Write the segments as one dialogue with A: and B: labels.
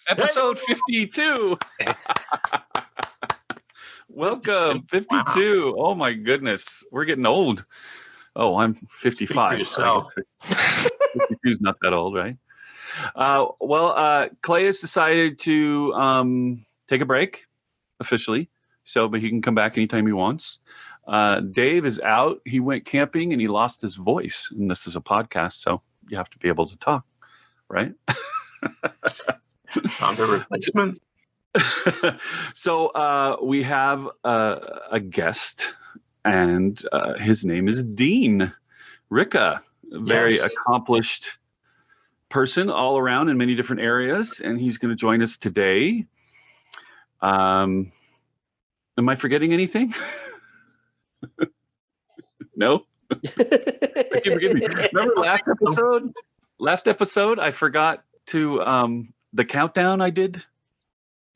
A: 52.
B: Episode 52. Welcome, 52. Wow. Oh my goodness, we're getting old. Oh, I'm 55.
C: Speak for yourself.
B: 52 is not that old, right? Clay has decided to take a break officially, but he can come back anytime he wants. Dave is out. He went camping and he lost his voice. And this is a podcast, so you have to be able to talk, right?
C: Found a replacement.
B: So we have a guest, and his name is Dean Ricca. Very accomplished person all around in many different areas, and he's going to join us today. Am I forgetting anything? No? I keep forgetting. Remember last episode I forgot to the countdown I did?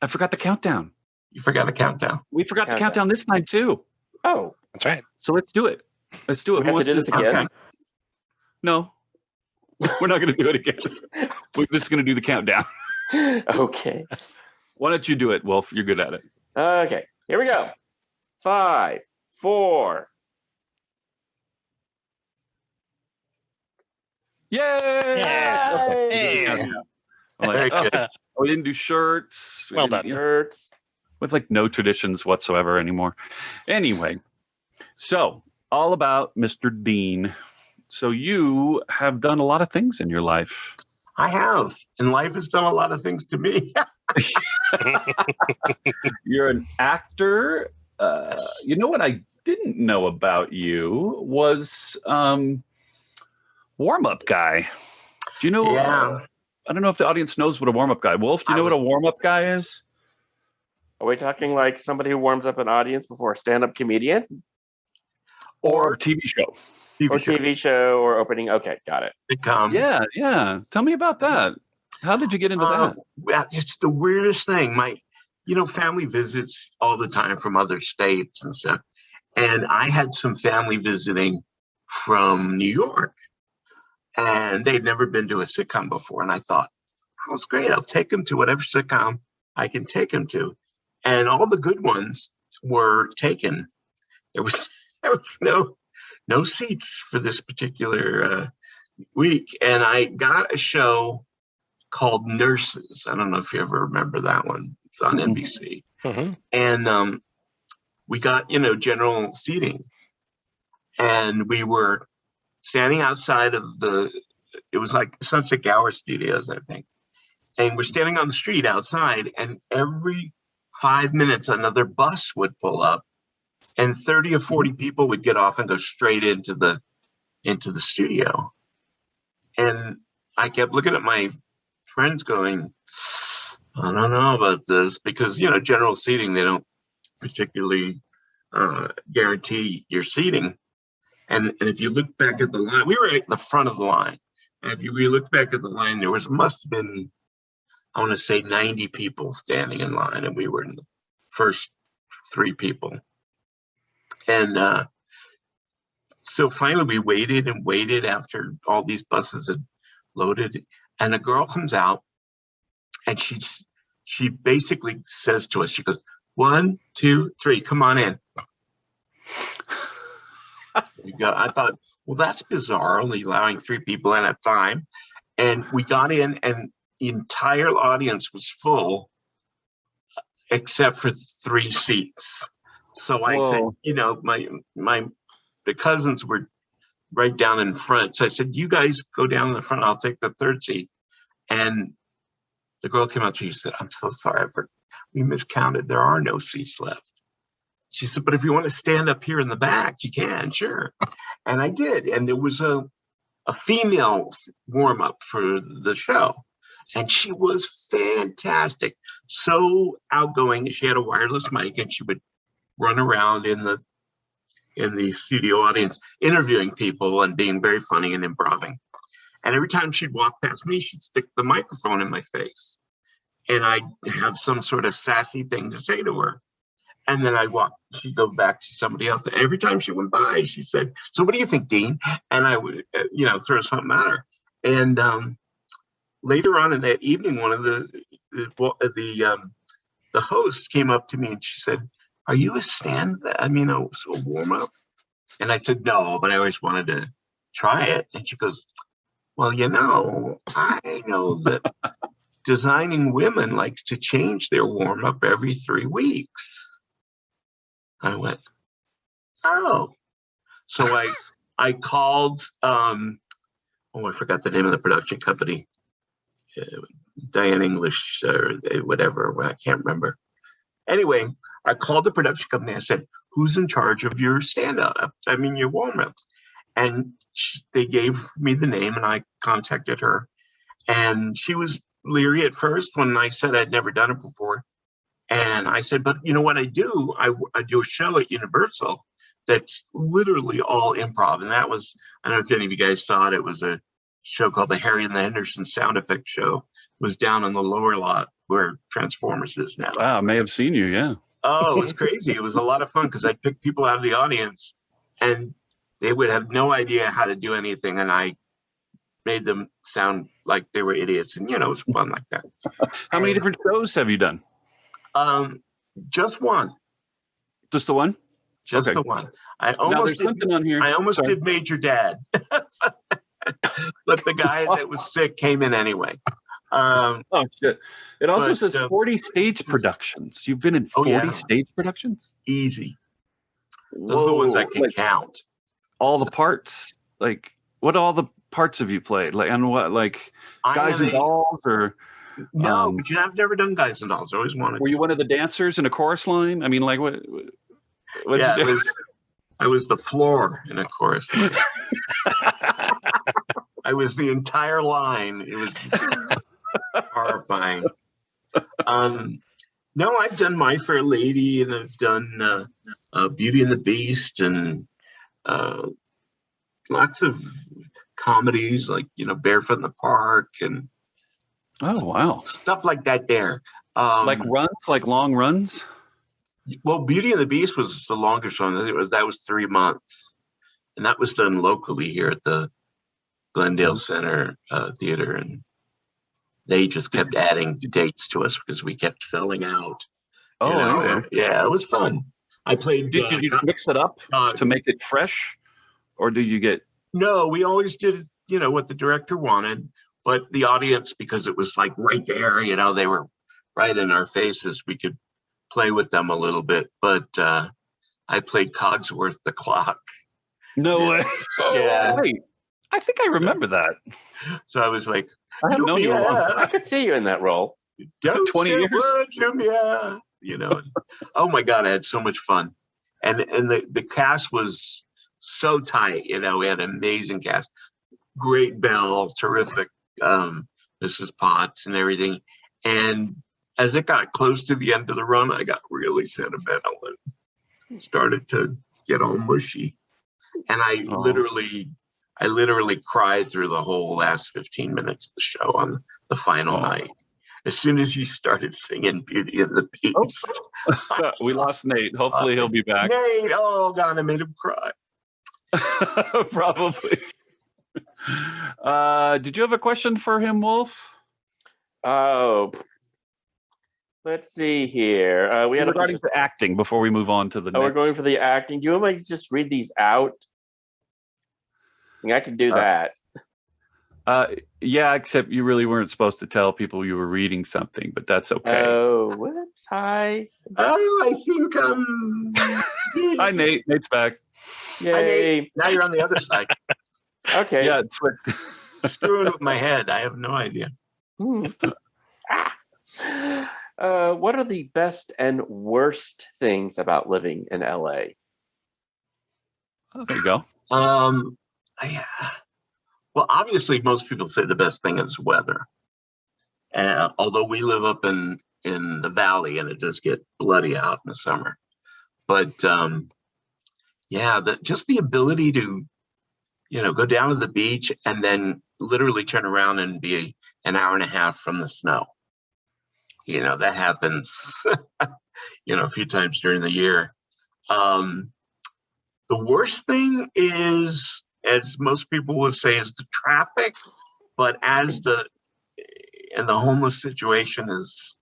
B: I forgot the countdown.
C: You forgot the countdown.
B: We forgot the countdown this time too.
A: Oh,
D: that's right.
B: So let's do it. Let's do it.
A: We have to do this again?
C: Okay.
B: No. We're not going to do it again. We're just going to do the countdown.
A: Okay.
B: Why don't you do it, Wulf? You're good at it.
A: Okay. Here we go. 5, 4.
B: Yay!
D: Yeah.
B: Okay.
D: Hey.
B: Like, we didn't do shirts.
D: Well done.
A: Shirts.
B: We have like no traditions whatsoever anymore. Anyway, so all about Mr. Dean. So you have done a lot of things in your life.
C: I have, and life has done a lot of things to me.
B: You're an actor.
C: Yes.
B: You know what I didn't know about you was warm-up guy. Do you know?
C: Yeah.
B: I don't know if the audience knows what a warm-up guy. Wulf, do you know what a warm-up guy is?
A: Are we talking like somebody who warms up an audience before a stand-up comedian?
B: Or TV show.
A: TV show or opening. Okay, got it.
B: Yeah. Tell me about that. How did you get into that?
C: Well, it's the weirdest thing. My family visits all the time from other states and stuff. And I had some family visiting from New York. And they'd never been to a sitcom before. And I thought, oh, it's great. I'll take them to whatever sitcom I can take them to. And all the good ones were taken. There was no seats for this particular week. And I got a show called Nurses. I don't know if you ever remember that one. It's on NBC.
D: Mm-hmm.
C: And we got, general seating. And we were standing outside of it was like Sunset Gower Studios, I think. And we're standing on the street outside, and every 5 minutes, another bus would pull up, and 30 or 40 people would get off and go straight into the studio. And I kept looking at my friends going, I don't know about this, because, general seating, they don't particularly guarantee your seating. And if you look back at the line, we were at the front of the line. And if we look back at the line, there must have been, I want to say 90 people standing in line, and we were in the first 3 people. And so finally we waited and waited after all these buses had loaded, and a girl comes out, and she basically says to us, she goes, 1, 2, 3, come on in. I thought, well, that's bizarre, only allowing 3 people in at a time. And we got in, and the entire audience was full, except for 3 seats. So I said, the cousins were right down in front. So I said, you guys go down in the front, I'll take the 3rd seat. And the girl came up to me, she said, I'm so sorry, we miscounted. There are no seats left. She said, but if you want to stand up here in the back, you can, sure. And I did. And there was a female warm-up for the show. And she was fantastic. So outgoing. She had a wireless mic, and she would run around in the studio audience, interviewing people and being very funny and improving. And every time she'd walk past me, she'd stick the microphone in my face. And I'd have some sort of sassy thing to say to her. And then she'd go back to somebody else. Every time she went by, she said, so what do you think, Dean? And I would, throw something at her. And later on in that evening, one of the the host came up to me and she said, "Are you a a warm up?" And I said, "No, but I always wanted to try it." And she goes, "Well, I know that designing women likes to change their warm up every 3 weeks." I went, "Oh." So I called, I forgot the name of the production company. Diane English or whatever, I can't remember. Anyway, I called the production company. I said, "Who's in charge of your stand-up? Your warm-ups?" And they gave me the name, and I contacted her. And she was leery at first when I said I'd never done it before. And I said, "But you know what I do? I do a show at Universal that's literally all improv." And that was, I don't know if any of you guys saw it. It was a show called the Harry and the Henderson Sound Effects Show. It was down on the lower lot where Transformers is now.
B: Wow, I may have seen you, yeah.
C: Oh, it was crazy. It was a lot of fun because I'd pick people out of the audience and they would have no idea how to do anything. And I made them sound like they were idiots. And, it was fun like that.
B: How many different shows have you done?
C: Just one.
B: Just the one?
C: Just
B: Okay.
C: the one. I
B: Now,
C: almost
B: there's something on here.
C: I almost
B: Sorry.
C: did Major Dad. But the guy that was sick came in anyway.
B: Oh, shit. It also
C: but,
B: says 40 stage productions. You've been in 40 stage productions?
C: Easy. Those are the ones I can count.
B: All the parts? Like, what all the parts have you played? Like, and what, like, Guys and Dolls or...
C: No, but I've never done Guys and Dolls. I always wanted to.
B: Were you one of the dancers in a chorus line? I mean, like, what
C: yeah, I was the floor in a chorus line. I was the entire line. It was horrifying. No, I've done My Fair Lady, and I've done Beauty and the Beast, and lots of comedies like Barefoot in the Park, and
B: oh wow,
C: stuff like that. There,
B: like runs, like long runs.
C: Well, Beauty and the Beast was the longest one. That was 3 months, and that was done locally here at the Glendale Center Theater, and they just kept adding dates to us because we kept selling out.
B: Oh, okay.
C: Yeah, it was fun. I played.
B: Did you mix it up to make it fresh, or did you get?
C: No, we always did, what the director wanted, but the audience, because it was like right there, they were right in our faces. We could play with them a little bit, but I played Cogsworth the Clock.
B: No way.
C: Yeah.
B: Wait, I think I remember that.
C: So I was like,
B: I have known you a long
A: I could see you in that role.
C: Don't
B: 20 years.
C: Jumia. Oh my God, I had so much fun. And the cast was so tight, we had an amazing cast. Great Belle, terrific Mrs. Potts and everything. And as it got close to the end of the run, I got really sentimental and started to get all mushy. And I literally cried through the whole last 15 minutes of the show on the final night. As soon as you started singing Beauty and the Beast.
B: We lost Nate. Hopefully he'll be back.
C: Nate, oh God, I made him cry.
B: Probably. Did you have a question for him, Wulf?
A: Oh, let's see here. We had
B: regarding the acting before we move on to the next.
A: We're going for the acting. Do you want me to just read these out? I could do that.
B: Yeah, except you really weren't supposed to tell people you were reading something, but that's okay.
A: Oh, whoops. Hi.
C: Oh, I think
B: Hi, Nate. Nate's back.
A: Yay.
C: Hi, Nate. Now you're on the other side.
A: Okay.
B: Yeah, it switched.
C: Screwing with my head. I have no idea.
A: What are the best and worst things about living in LA?
B: Oh, there you go.
C: Well, obviously, most people say the best thing is weather. Although we live up in the valley and it does get bloody out in the summer. But just the ability to, go down to the beach and then literally turn around and be an hour and a half from the snow. That happens, a few times during the year. The worst thing is, as most people will say, is the traffic. But as the homeless situation is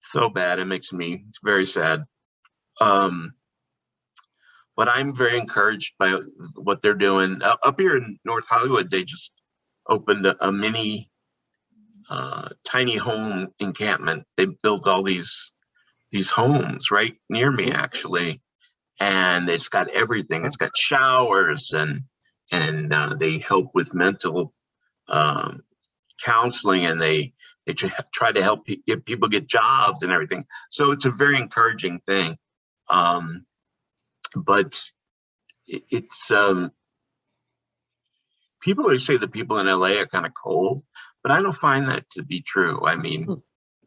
C: so bad. It makes me very sad. But I'm very encouraged by what they're doing. Up here in North Hollywood, they just opened a mini tiny home encampment. They built all these homes right near me, actually. And it's got everything. It's got showers and they help with mental counseling, and they try to help get people get jobs and everything. So it's a very encouraging thing. But it's people always say the people in LA are kind of cold, but I don't find that to be true. I mean,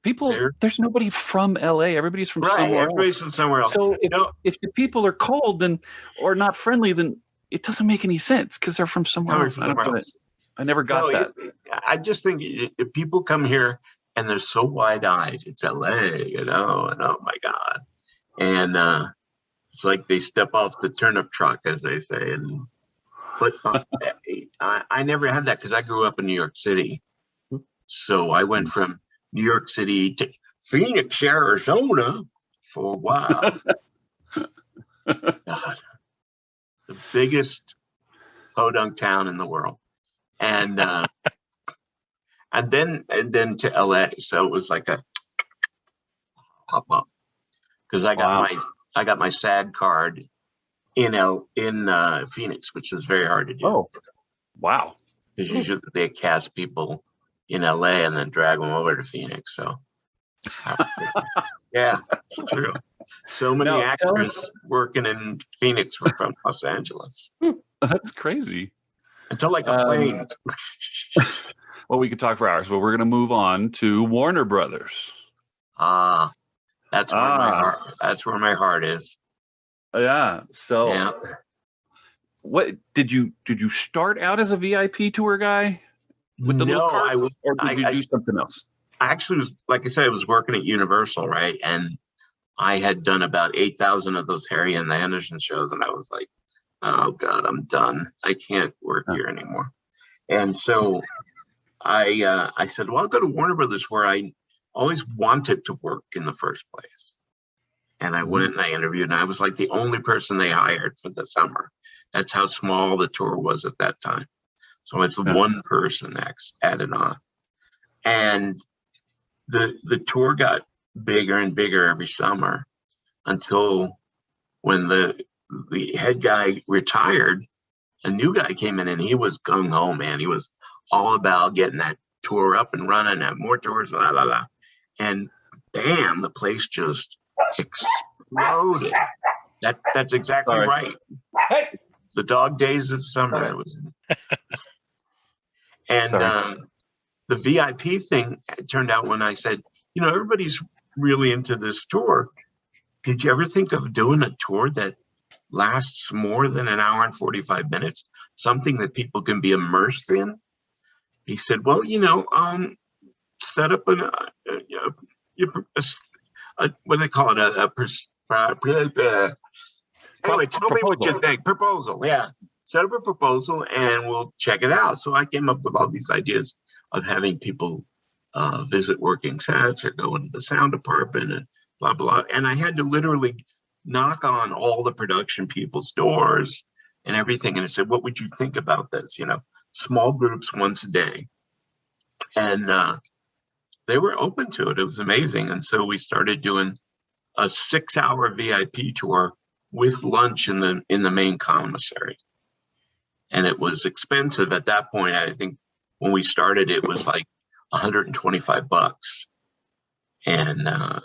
B: there's nobody from LA. Everybody's from
C: right,
B: somewhere
C: everybody's
B: else.
C: from somewhere else.
B: So if the people are cold then or not friendly, then it doesn't make any sense because they're from somewhere else. I never got that.
C: I just think if people come here and they're so wide-eyed, it's LA, and oh my God. And it's like they step off the turnip truck, as they say. But I never had that because I grew up in New York City. So I went from New York City to Phoenix, Arizona for a while. God, the biggest podunk town in the world. And then to LA. So it was like a pop up because I got my SAG card in Phoenix, which was very hard to do.
B: Oh, wow!
C: Because usually they cast people in LA and then drag them over to Phoenix. So yeah, it's true. So many actors working in Phoenix were from Los Angeles.
B: That's crazy.
C: Until like a plane.
B: Well, we could talk for hours, but we're going to move on to Warner Brothers.
C: That's where my heart is.
B: Yeah. So,
C: yeah.
B: What did you start out as a VIP tour guy with the little cart, or did you do something else?
C: I actually was, like I said, I was working at Universal, right? And I had done about 8,000 of those Harry and the Henderson shows, and I was like, oh God, I'm done. I can't work here anymore. And so I said, well, I'll go to Warner Brothers, where I always wanted to work in the first place. And I went and I interviewed, and I was like the only person they hired for the summer. That's how small the tour was at that time. So it's one person added on. And the tour got bigger and bigger every summer until when the head guy retired, a new guy came in, and he was gung-ho, man. He was all about getting that tour up and running, have more tours, la, la, la. And bam, the place just exploded. That's exactly right. Hey. The dog days of summer. It was. And the VIP thing, it turned out when I said, everybody's really into this tour. Did you ever think of doing a tour that lasts more than an hour and 45 minutes? Something that people can be immersed in? He said, well, set up what do they call it? Anyway, tell me what you think. Proposal, yeah. Set up a proposal and we'll check it out. So I came up with all these ideas of having people visit working sets or go into the sound department and blah, blah. And I had to literally knock on all the production people's doors and everything. And I said, what would you think about this? Small groups once a day. And they were open to it. It was amazing. And so we started doing a 6-hour VIP tour with lunch in the main commissary. And it was expensive at that point. I think when we started, it was like $125. And that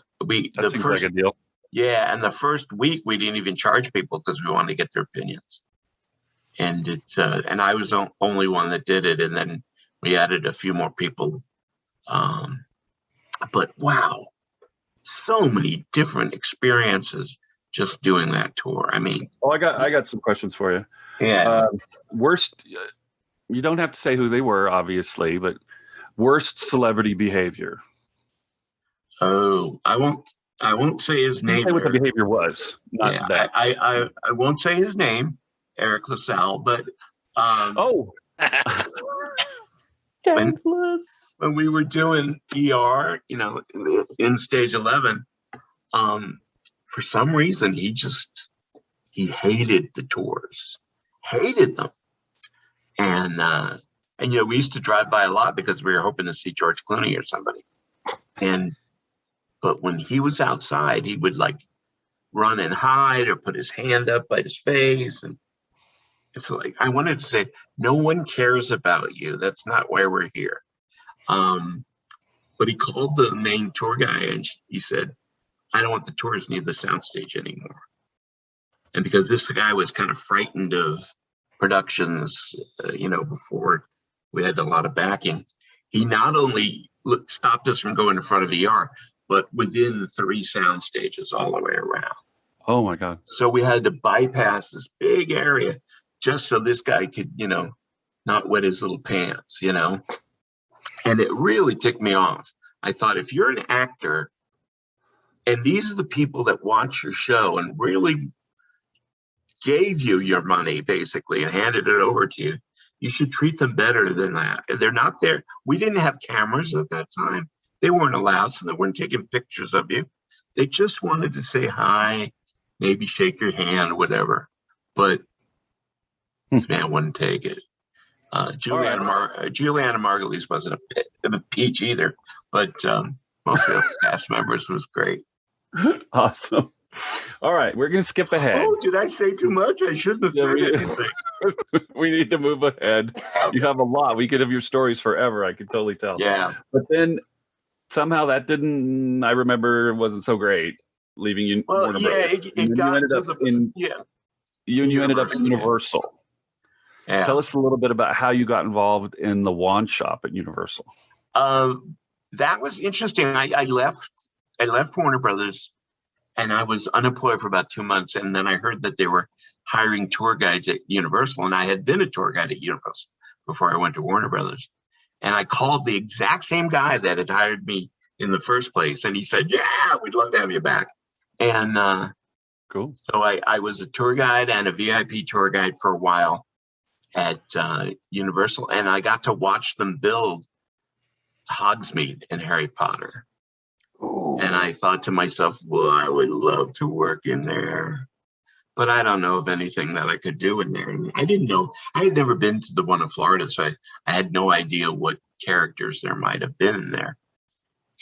C: seems like a deal. Yeah, and the first week we didn't even charge people because we wanted to get their opinions. And and I was the only one that did it. And then we added a few more people. But wow, so many different experiences just doing that tour. I mean,
B: I got some questions for you.
C: Yeah.
B: Worst, you don't have to say who they were, obviously, but worst celebrity behavior.
C: Oh, I won't say his name.
B: Say what the behavior was. Not that.
C: I won't say his name, Eric LaSalle, but
A: Scandalous.
C: when we were doing ER, in stage 11, for some reason he hated the tours, hated them. And we used to drive by a lot because we were hoping to see George Clooney or somebody. But when he was outside, he would like run and hide or put his hand up by his face. And it's like, I wanted to say, no one cares about you. That's not why we're here. But he called the main tour guy and he said, I don't want the tours near the soundstage anymore. And because this guy was kind of frightened of productions, before we had a lot of backing, he not only stopped us from going in front of ER, but within 3 sound stages all the way around.
B: Oh my God.
C: So we had to bypass this big area just so this guy could, not wet his little pants, And it really ticked me off. I thought, if you're an actor and these are the people that watch your show and really gave you your money basically and handed it over to you, you should treat them better than that. And they're not there. We didn't have cameras at that time. They weren't allowed, so they weren't taking pictures of you. They just wanted to say hi, maybe shake your hand, whatever. But this man wouldn't take it. Juliana Margulies wasn't a peach either, but most of the cast members was great.
B: Awesome. All right, we're going to skip ahead.
C: Oh, did I say too much? I shouldn't have said anything.
B: We need to move ahead. You have a lot. We could have your stories forever. I could totally tell.
C: Yeah.
B: But then somehow that didn't, I remember, wasn't so great, leaving you.
C: Well, it got to the,
B: you ended up in Universal.
C: Yeah.
B: Tell us a little bit about how you got involved in the wand shop at Universal.
C: That was interesting. I left Warner Brothers, and I was unemployed for about 2 months. And then I heard that they were hiring tour guides at Universal, and I had been a tour guide at Universal before I went to Warner Brothers. And I called the exact same guy that had hired me in the first place, and he said, "Yeah, we'd love to have you back." And
B: cool.
C: So I was a tour guide and a VIP tour guide for a while at Universal, and I got to watch them build Hogsmeade and Harry Potter.
A: Ooh.
C: And I thought to myself, well, I would love to work in there, but I don't know of anything that I could do in there. And I didn't know. I had never been to the one in Florida, so I had no idea what characters there might have been in there.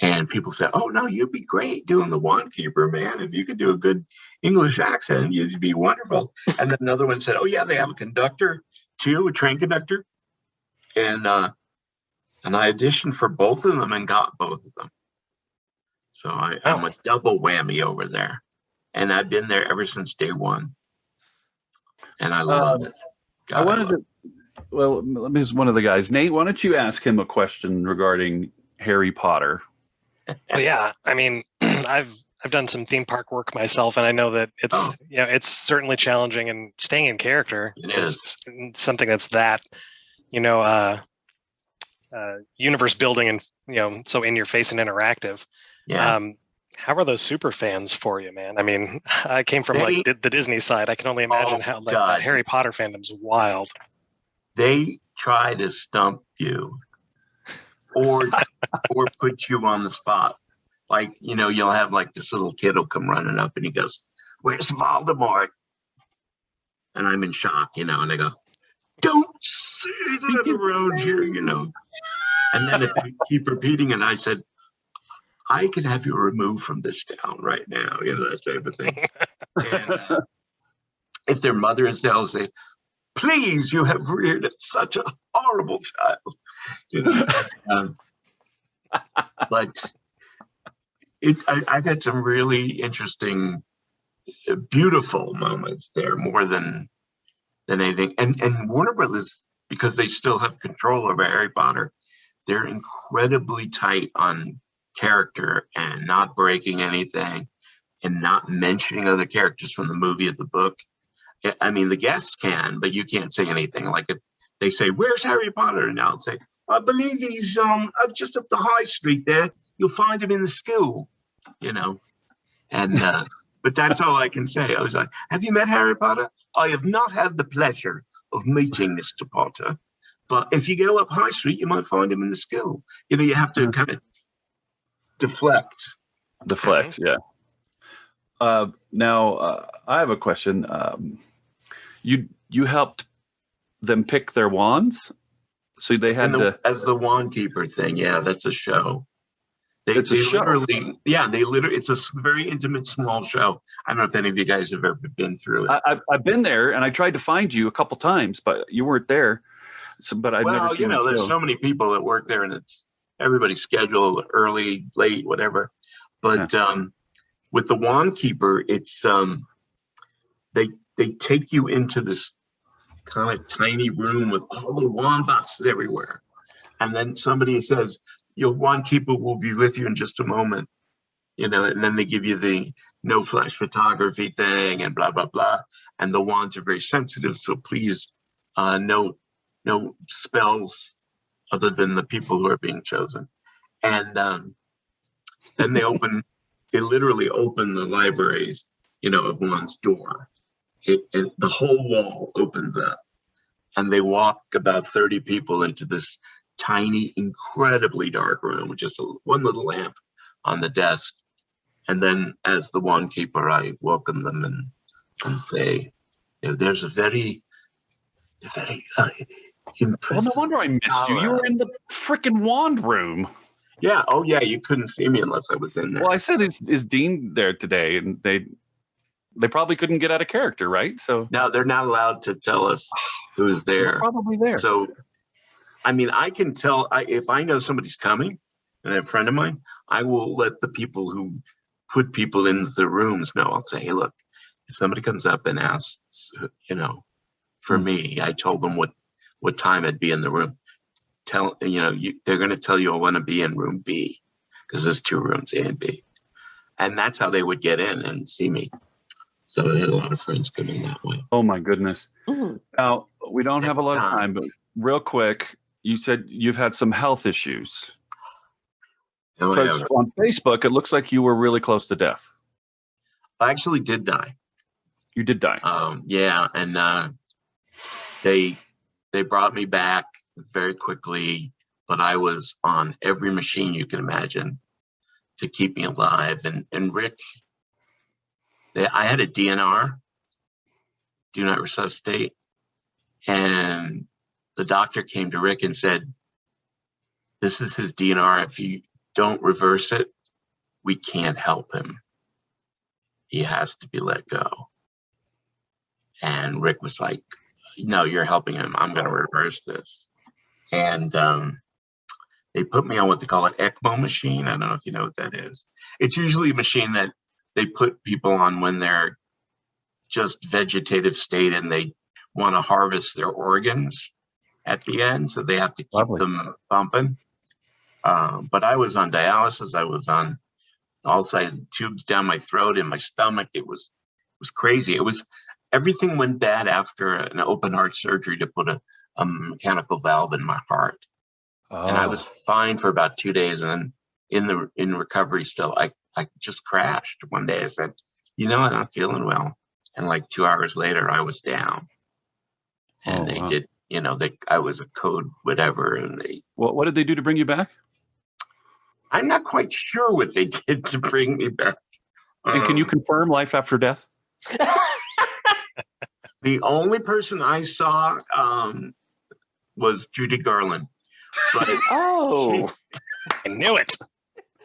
C: And people said, "Oh no, you'd be great doing the Wand Keeper, man. If you could do a good English accent, you'd be wonderful." And then another one said, "Oh yeah, they have a conductor too, a train conductor." And I auditioned for both of them and got both of them. So I'm a double whammy over there, and I've been there ever since day one. And I love it.
B: I wanted to. Well, let me. One of the guys, Nate. Why don't you ask him a question regarding Harry Potter?
D: Well, yeah, I mean, I've done some theme park work myself, and I know that it's it's certainly challenging, and staying in character is something that's universe building and so in your face and interactive.
C: Yeah.
D: How are those super fans for you, man? I mean, I came from the Disney side. I can only imagine how that Harry Potter fandom's wild.
C: They try to stump you or put you on the spot. Like, you'll have like this little kid will come running up and he goes, "Where's Voldemort?" And I'm in shock, and I go, "Don't say that around here, And then if they keep repeating it, I said, "I could have you removed from this town right now," that type of thing. And if their mother is there, they'll say, "Please, you have reared such a horrible child." But I've had some really interesting, beautiful moments there, more than anything. And Warner Brothers, because they still have control over Harry Potter, they're incredibly tight on character and not breaking anything and not mentioning other characters from the movie or the book. I mean, the guests can, but you can't say anything. Like if they say, "Where's Harry Potter?" And I'll say, "I believe he's just up the high street there. You'll find him in the school," And but that's all I can say. I was like, "Have you met Harry Potter?" "I have not had the pleasure of meeting Mr. Potter, But if you go up High Street, you might find him in the Skill. You have to kind of deflect.
B: Yeah. Now, I have a question. You helped them pick their wands, so they had
C: as the wand keeper thing. Yeah, that's a show.
B: It's a show.
C: It's a very intimate, small show. I don't know if any of you guys have ever been through it.
B: I've been there, and I tried to find you a couple times, but you weren't there. So, but I've never seen
C: there's so many people that work there, and it's everybody's scheduled early, late, whatever. But with the wand keeper, it's they take you into this kind of tiny room with all the wand boxes everywhere, and then somebody says, your wand keeper will be with you in just a moment, and then they give you the no flash photography thing and blah, blah, blah. And the wands are very sensitive. So please, no spells other than the people who are being chosen. And then they literally open the libraries, of wands door. And the whole wall opens up, and they walk about 30 people into this tiny, incredibly dark room with just one little lamp on the desk. And then as the wand keeper, I welcome them and say, there's a very impressive.
B: Well, no wonder I missed you. You were in the freaking wand room.
C: Yeah. Oh, yeah. You couldn't see me unless I was in there.
B: Well, I said, is Dean there today? And they probably couldn't get out of character, right? So
C: no, they're not allowed to tell us who's there.
B: They're probably there.
C: So, I mean, I can tell if I know somebody's coming, and a friend of mine, I will let the people who put people in the rooms know. I'll say, hey, look, if somebody comes up and asks, for me, I told them what time I'd be in the room. They're going to tell you I want to be in room B, because there's 2 rooms, A and B. And that's how they would get in and see me. So I had a lot of friends coming that way.
B: Oh, my goodness.
A: Mhm.
B: Now, we don't have a lot of time, but real quick, you said you've had some health issues. Because on Facebook, it looks like you were really close to death.
C: I actually did die.
B: You did die.
C: Yeah, and they brought me back very quickly, but I was on every machine you can imagine to keep me alive. And Rick, I had a DNR, do not resuscitate, and the doctor came to Rick and said, this is his DNR. If you don't reverse it, we can't help him. He has to be let go. And Rick was like, no, you're helping him. I'm going to reverse this. And they put me on what they call an ECMO machine. I don't know if you know what that is. It's usually a machine that they put people on when they're just vegetative state and they want to harvest their organs at the end. So they have to keep them pumping. But I was on dialysis. I was on all sides tubes down my throat and my stomach. It was crazy. Everything went bad after an open heart surgery to put a mechanical valve in my heart. Oh. And I was fine for about 2 days. And then in recovery still, I just crashed one day. I said, I'm not feeling well. And like 2 hours later, I was down. And they did, I was a code whatever. And
B: what did they do to bring you back?
C: I'm not quite sure what they did to bring me back.
B: And can you confirm life after death?
C: The only person I saw was Judy Garland. But
A: I
D: knew it.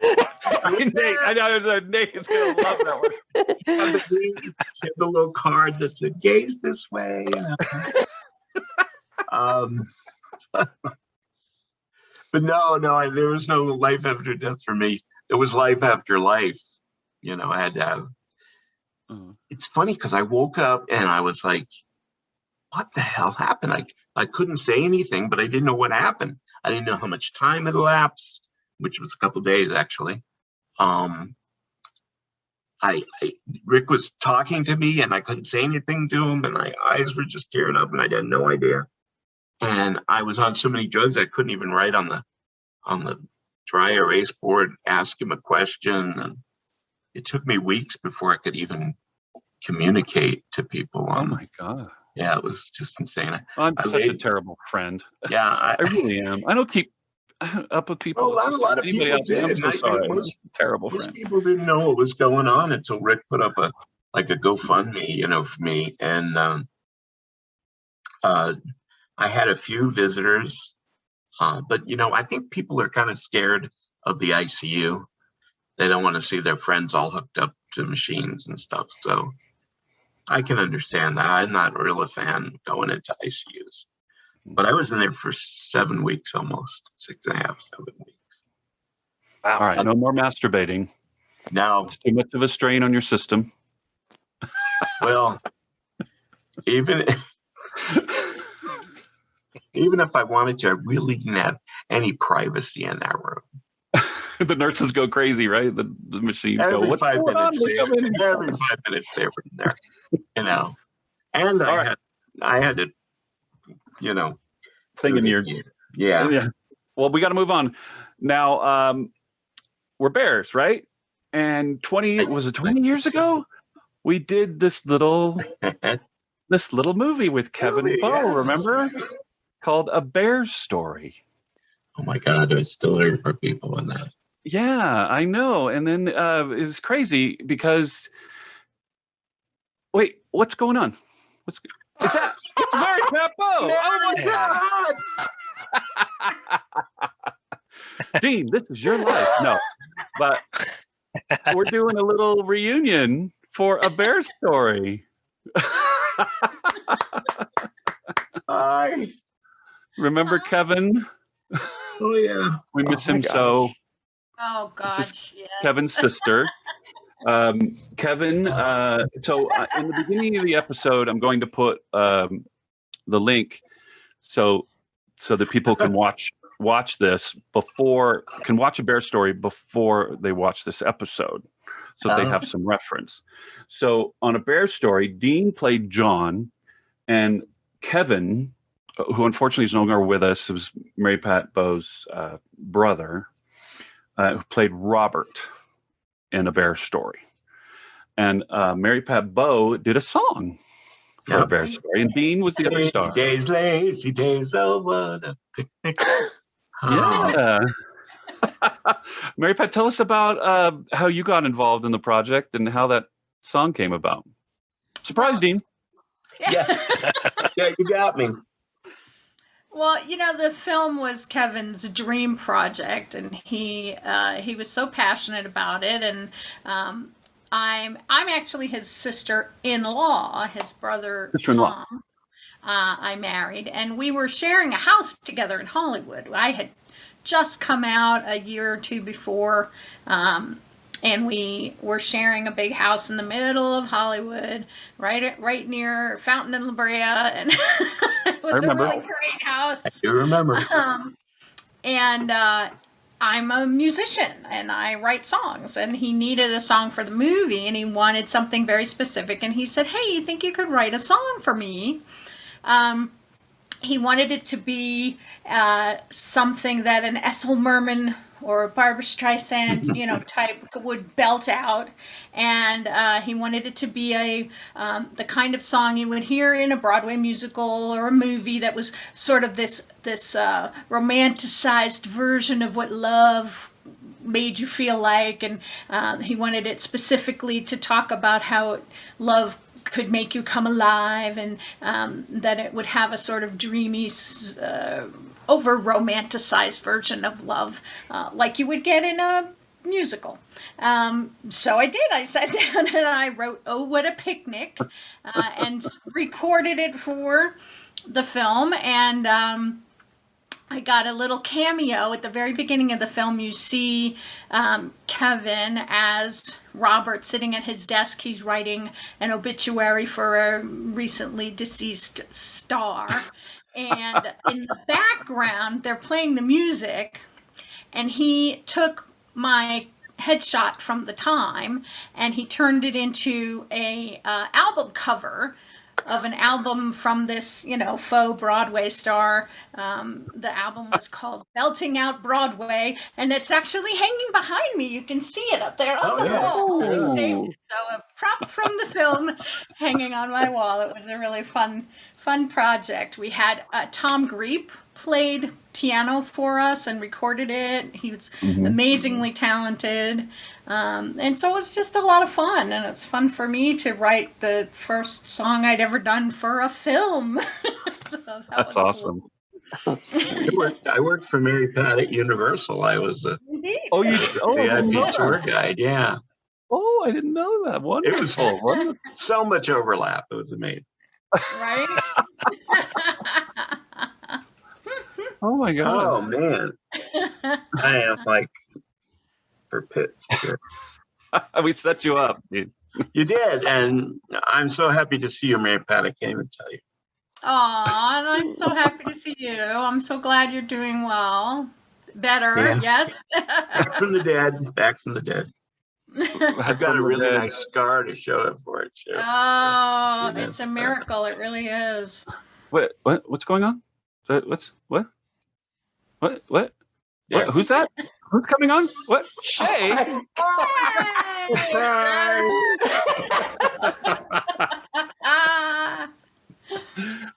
B: I know Nate's going to love that one.
C: She had the little card that said, gaze this way. But no, there was no life after death for me. There was life after life. I had to have. It's funny because I woke up and I was like, what the hell happened? I couldn't say anything, but I didn't know what happened. I didn't know how much time had elapsed, which was a couple of days actually. Rick was talking to me and I couldn't say anything to him, and my eyes were just tearing up and I had no idea. And I was on so many drugs I couldn't even write on the dry erase board, ask him a question. And it took me weeks before I could even communicate to people.
B: Oh my God.
C: Yeah, it was just insane.
B: I'm
C: I
B: such a
C: laid-
B: terrible friend.
C: Yeah,
B: I really am. I don't keep up with people.
C: Well, a lot of
B: Anybody
C: people
B: out there, I'm
C: did.
B: so sorry. I'm just a terrible
C: Most
B: friend.
C: people didn't know what was going on until Rick put up a GoFundMe, for me, and I had a few visitors, but I think people are kind of scared of the ICU. They don't want to see their friends all hooked up to machines and stuff. So I can understand that. I'm not really a fan going into ICUs, but I was in there for 7 weeks, almost 6.5, 7 weeks.
D: Wow.
B: All right, no more masturbating.
C: Now,
B: It's too much of a strain on your system.
C: well, even if I wanted to, I really didn't have any privacy in that room.
B: The nurses go crazy, right? The machines go,
C: Every
B: what's
C: 5
B: going on?
C: minutes,
B: We come in.
C: every 5 minutes they were in there, And
B: All right.
C: I had to,
B: Thing in your
C: yeah.
B: Well, we got to move on. Now, we're bears, right? And 20 years ago, we did this little movie with Kevin
C: Movie,
B: Bowe,
C: yeah.
B: remember? Called A Bear's Story.
C: Oh my God, I still remember people in that.
B: Yeah, I know. And then it was crazy because, wait, what's going on? It's Mary Pat Bowe. Oh my God. Dean, this is your life. No, but we're doing a little reunion for A Bear Story.
C: Hi.
B: Remember Kevin?
C: Oh yeah.
B: We miss
A: Oh my
B: him so.
E: Oh
B: It's just
E: gosh, yes.
B: Kevin's sister. Kevin, so in the beginning of the episode, I'm going to put the link so that people can watch this can watch A Bear Story before they watch this episode, so that they have some reference. So on A Bear Story, Dean played John, and Kevin, who unfortunately is no longer with us, it was Mary Pat Bowe's brother, who played Robert in A Bear Story. And Mary Pat Bowe did a song for A Bear Story, and Dean was the other star.
C: Lazy days, oh, what a picnic.
B: Yeah. Mary Pat, tell us about how you got involved in the project and how that song came about. Surprise, Dean.
C: Yeah, you got me.
E: Well, the film was Kevin's dream project, and he was so passionate about it. And I'm actually his sister-in-law, his brother
B: Sister-in-law.
E: Tom. I married, and we were sharing a house together in Hollywood. I had just come out a year or two before, and we were sharing a big house in the middle of Hollywood, right near Fountain and La Brea, and it was a really great house.
C: I do remember.
E: And I'm a musician, and I write songs, and he needed a song for the movie, and he wanted something very specific, and he said, "Hey, you think you could write a song for me?" He wanted it to be something that an Ethel Merman or Barbra Streisand, type would belt out, and he wanted it to be the kind of song you would hear in a Broadway musical or a movie that was sort of this romanticized version of what love made you feel like, and he wanted it specifically to talk about how love could make you come alive, and that it would have a sort of dreamy, over romanticized version of love, like you would get in a musical. So I did. I sat down and I wrote "Oh, What a Picnic," and recorded it for the film, and I got a little cameo at the very beginning of the film. You see Kevin as Robert sitting at his desk. He's writing an obituary for a recently deceased star. And in the background, they're playing the music. And he took my headshot from the time and he turned it into a album cover of an album from this, faux Broadway star. The album was called Belting Out Broadway, and it's actually hanging behind me. You can see it up there on the wall. I saved it. So a prop from the film hanging on my wall. It was a really fun project. We had Tom Greep played piano for us and recorded it. He was amazingly talented. And so it was just a lot of fun. And it's fun for me to write the first song I'd ever done for a film. So
B: That's awesome.
E: Cool.
C: I worked for Mary Pat at Universal. I was the VIP tour guide. Yeah.
B: Oh, I didn't know that. Wonderful.
C: It was so much overlap. It was amazing.
E: Right?
B: Oh my God.
C: Oh man. I am like for pits here.
B: We set you up, dude.
C: You did, and I'm so happy to see you, Mary Pat. I can't even tell you.
E: Aw, and I'm so happy to see you. I'm so glad you're doing well. Better, yes.
C: Back from the dead. I've got a really nice scar to show it for it too.
E: Oh, it's a miracle. It really is.
B: What's going on? What?
C: Yeah.
B: Who's that? Who's coming on? What? Shea?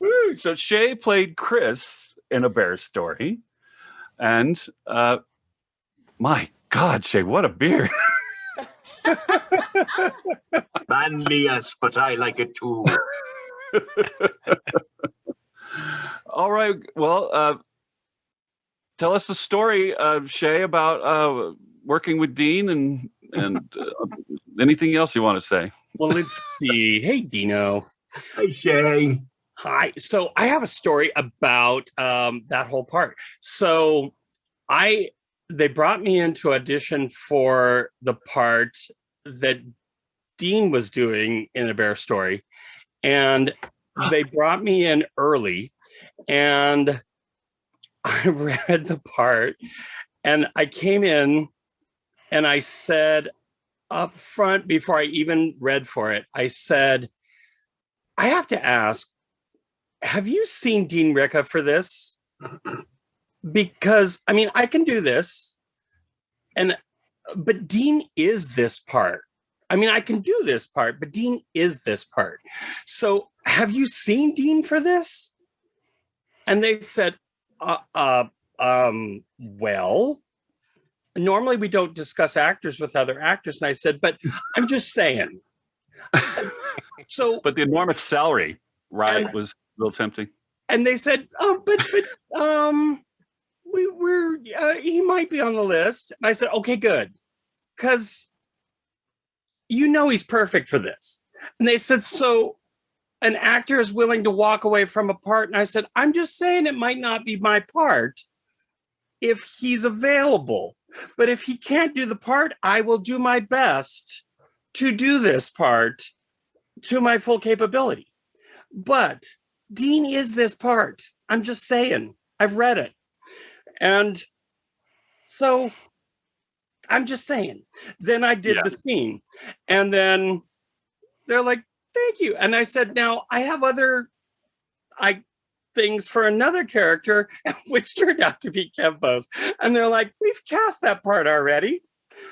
B: Woo, so Shea played Chris in A Bear Story. And my God, Shea, what a beard.
C: Manly, yes, but I like it too.
B: All right. Well, tell us the story, Shea, about working with Dean and anything else you want to say.
F: Well, let's see. Hey, Dino.
C: Hi, Shea.
F: Hi. So I have a story about that whole part. So they brought me in to audition for the part that Dean was doing in A Bear Story. And they brought me in early and I read the part and I came in and I said up front before I even read for it, I said, I have to ask, have you seen Dean Ricca for this? Because, I mean, I can do this, but Dean is this part. I mean, I can do this part, but Dean is this part. So have you seen Dean for this? And they said, well, normally we don't discuss actors with other actors. And I said, but I'm just saying. So,
B: but the enormous salary, right, was a little tempting.
F: And they said, oh, but he might be on the list. And I said, okay, good. Because he's perfect for this. And they said, so an actor is willing to walk away from a part. And I said, I'm just saying it might not be my part if he's available. But if he can't do the part, I will do my best to do this part to my full capability. But Dean is this part. I'm just saying. I've read it. And so I'm just saying. Then I did the scene. And then they're like, thank you. And I said, now I have other things for another character, which turned out to be Kempo's. And they're like, we've cast that part already.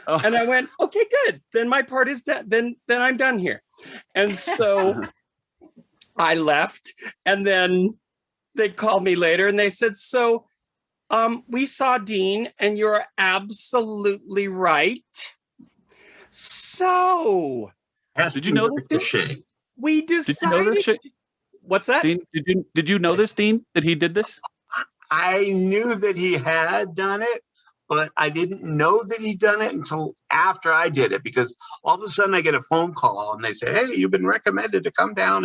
F: Oh. And I went, okay, good. Then my part is done. Then I'm done here. And so I left. And then they called me later and they said, so we saw Dean and you're absolutely right. So
C: did you know this?
F: We decided.
B: Did you know this?
F: What's that?
B: Dean, did you know this, Dean, that he did this?
C: I knew that he had done it, but I didn't know that he'd done it until after I did it, because all of a sudden I get a phone call and they say, hey, you've been recommended to come down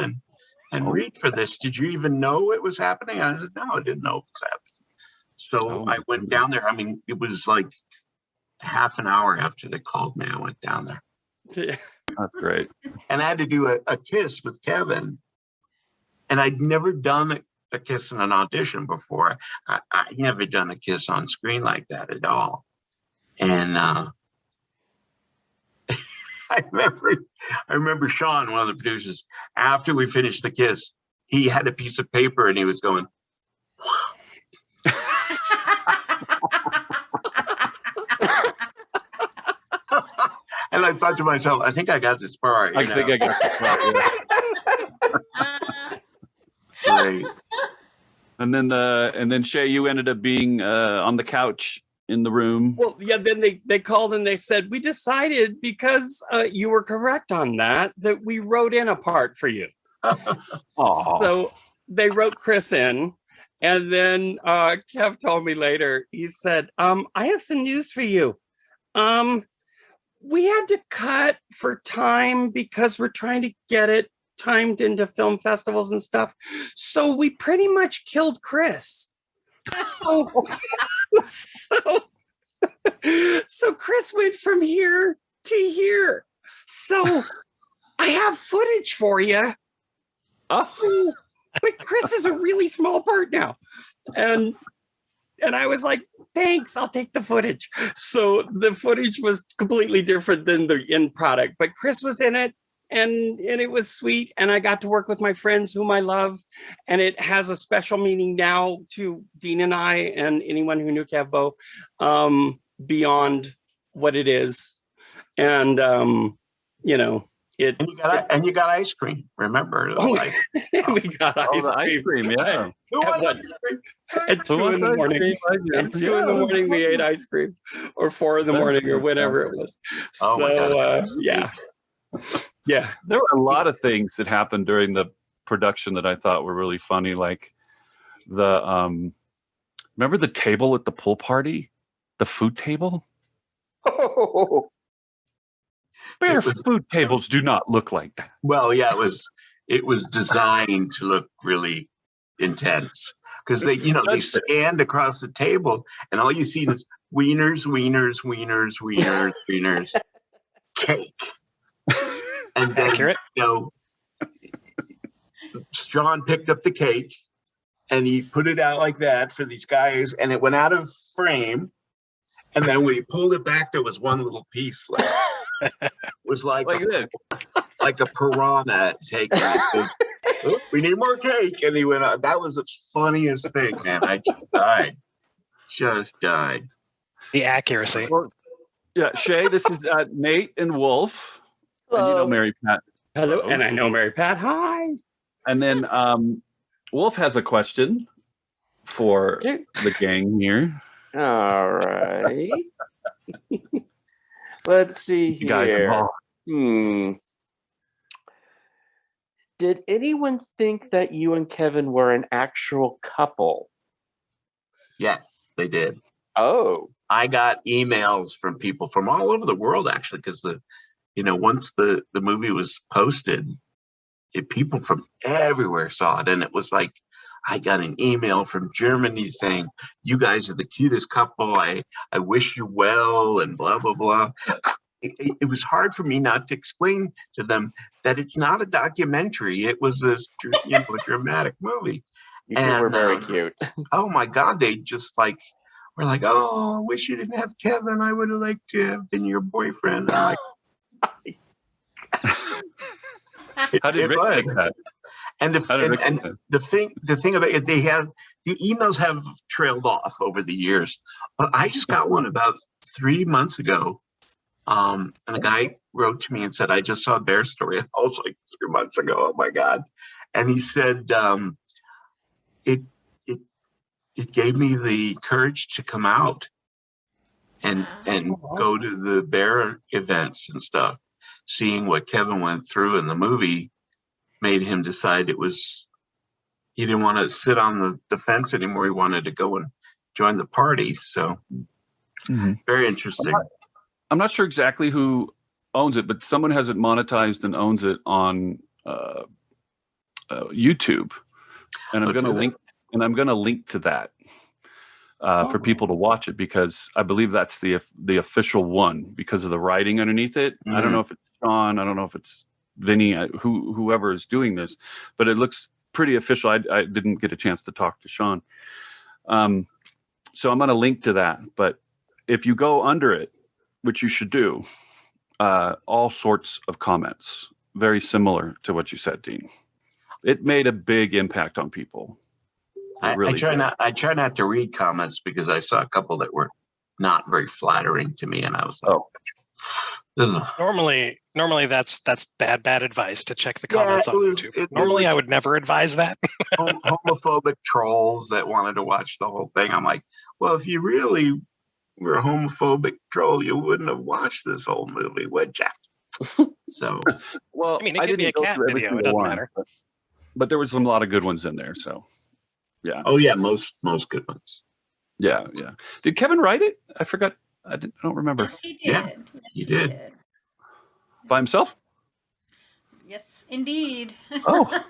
C: and read for this. Did you even know it was happening? I said, no, I didn't know it was happening. So I went down there. I mean, it was like half an hour after they called me, I went down there.
B: That's great.
C: And I had to do a kiss with Kevin. And I'd never done a kiss in an audition before. I never done a kiss on screen like that at all. And I remember Sean, one of the producers, after we finished the kiss, he had a piece of paper and he was going, And I thought to myself, I think I got this part.
B: I think I got the part. Yeah.
C: Great.
B: And then Shea, you ended up being on the couch in the room.
F: Well, yeah, then they called and they said, we decided because you were correct on that we wrote in a part for you.
B: Aw.
F: So they wrote Chris in. And then Kev told me later, he said, I have some news for you. We had to cut for time because we're trying to get it timed into film festivals and stuff. So we pretty much killed Chris. So Chris went from here to here. So I have footage for you. So, but Chris is a really small part now. And I was like, thanks, I'll take the footage. So the footage was completely different than the end product, but Chris was in it. And it was sweet, and I got to work with my friends whom I love, and it has a special meaning now to Dean and I and anyone who knew Kev Bowe, beyond what it is. And it.
C: And you got ice cream. Remember?
F: We got ice cream.
B: Yeah.
C: Who wants ice cream?
F: At 2 in the morning. At 2 in the morning, we ate ice cream, or 4 in the morning, or whenever it was.
C: Oh my God.
F: Yeah. Yeah.
B: There were a lot of things that happened during the production that I thought were really funny. Like the remember the table at the pool party? The food table?
F: Oh.
B: Food tables do not look like that.
C: Well, yeah, it was designed to look really intense because they scanned across the table and all you see is wieners, cake. And then,
D: Accurate.
C: John picked up the cake and he put it out like that for these guys, and it went out of frame. And then when he pulled it back, there was one little piece left. It was like a piranha taking it. Goes, "Oh, we need more cake." And he went out. That was the funniest thing, man. I just died.
D: The accuracy.
B: Well, yeah, Shea, this is Nate and Wulf. And you know Mary Pat.
F: Hello, and I know Mary Pat. Hi.
B: And then Wulf has a question for the gang here.
A: All right. Let's see
B: You guys
A: here.
B: involved.
A: Did anyone think that you and Kevin were an actual couple?
C: Yes, they did.
A: Oh.
C: I got emails from people from all over the world, actually, because once the movie was posted, people from everywhere saw it. And it was like, I got an email from Germany saying, "You guys are the cutest couple. I wish you well," and blah, blah, blah. It was hard for me not to explain to them that it's not a documentary. It was this dramatic movie.
A: You two were very cute.
C: Oh my God. They just were like, "Oh, I wish you didn't have Kevin. I would have liked to have been your boyfriend." I'm like,
B: How did Rick take that?
C: And the thing about it, the emails have trailed off over the years, but I just got one about 3 months ago. And a guy wrote to me and said, "I just saw a bear story." I was like, 3 months ago. Oh my God. And he said, it gave me the courage to come out and go to the bear events and stuff. Seeing what Kevin went through in the movie made him decide he didn't want to sit on the fence anymore. He wanted to go and join the party. So very interesting.
B: I'm not sure exactly who owns it, but someone has it monetized and owns it on YouTube. And I'm going to link to that for people to watch it, because I believe that's the official one because of the writing underneath it. I don't know if it's Sean, I don't know if it's Vinny, whoever is doing this, but it looks pretty official. I didn't get a chance to talk to Sean. So I'm going to link to that. But if you go under it, which you should do, all sorts of comments, very similar to what you said, Dean. It made a big impact on people.
C: I try not to read comments because I saw a couple that were not very flattering to me, and I was like, Ugh.
D: Normally that's bad advice to check the
C: Yeah,
D: comments
C: it
D: on
C: was-
D: YouTube.
C: it
D: Normally,
C: was-
D: I would never advise that.
C: Homophobic trolls that wanted to watch the whole thing. I'm like, well, if you really were a homophobic troll, you wouldn't have watched this whole movie, would you? So,
B: Well,
D: I mean, it could be
B: didn't
D: a
B: go
D: cat
B: through every
D: video. It
B: single
D: doesn't
B: one,
D: matter.
B: but there was a lot of good ones in there. So,
C: oh yeah, most good ones.
B: yeah. Did Kevin write it? I forgot. I don't remember.
E: Yes, he did.
C: Yeah,
E: Yes,
C: he did.
B: By himself?
E: Yes, indeed.
B: Oh.